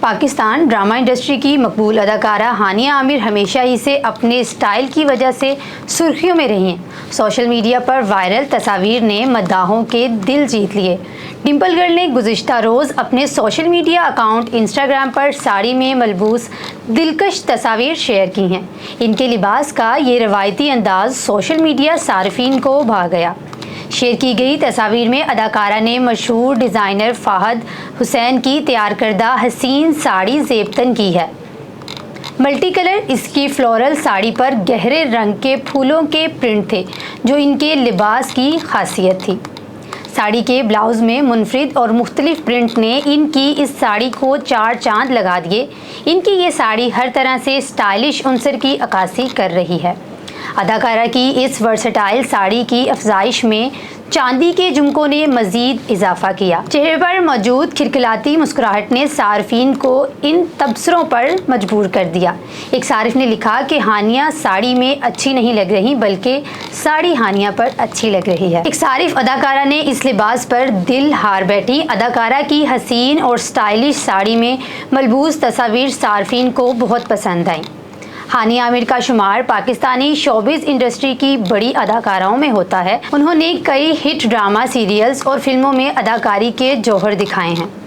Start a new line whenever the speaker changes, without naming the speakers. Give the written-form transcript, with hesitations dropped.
Pakistan drama industry کی مقبول اداکارہ ہانیہ عامر ہمیشہ ہی سے اپنے سٹائل کی وجہ سے سرخیوں میں رہی ہیں۔ سوشل میڈیا پر وائرل تصاویر نے مداحوں کے دل جیت لیے۔ ڈمپل گرل نے گزشتہ روز اپنے سوشل میڈیا اکاؤنٹ انسٹاگرام پر ساڑی میں ملبوس دلکش تصاویر شیئر کی ہیں۔ ان کے لباس کا یہ روایتی انداز سوشل میڈیا صارفین کو بھا گیا۔ شیئر کی گئی تصاویر میں اداکارہ نے مشہور ڈیزائنر فہد حسین کی تیار کردہ حسین ساڑی زیب تن کی ہے۔ ملٹی کلر اس کی فلورل ساڑی پر گہرے رنگ کے پھولوں کے پرنٹ تھے جو ان کے لباس کی خاصیت تھی۔ ساڑی کے بلاؤز میں منفرد اور مختلف پرنٹ نے ان کی اس ساڑی کو چار چاند لگا دیے۔ ان کی یہ ساڑی ہر طرح سے اسٹائلش عنصر کی عکاسی کر رہی ہے۔ اداکارہ کی اس ورسٹائل ساڑی کی افزائش میں چاندی کے جھمکوں نے مزید اضافہ کیا۔ چہرے پر موجود کھلکھلاتی مسکراہٹ نے صارفین کو ان تبصروں پر مجبور کر دیا۔ ایک صارف نے لکھا کہ ہانیہ ساڑی میں اچھی نہیں لگ رہی بلکہ ساڑی ہانیہ پر اچھی لگ رہی ہے۔ ایک صارف اداکارہ نے اس لباس پر دل ہار بیٹھی۔ اداکارہ کی حسین اور سٹائلش ساڑی میں ملبوس تصاویر صارفین کو بہت پسند آئیں۔ ہانیہ عامر کا شمار پاکستانی شوبز انڈسٹری کی بڑی اداکاراؤں میں ہوتا ہے۔ انہوں نے کئی ہٹ ڈرامہ سیریلز اور فلموں میں اداکاری کے جوہر دکھائے ہیں۔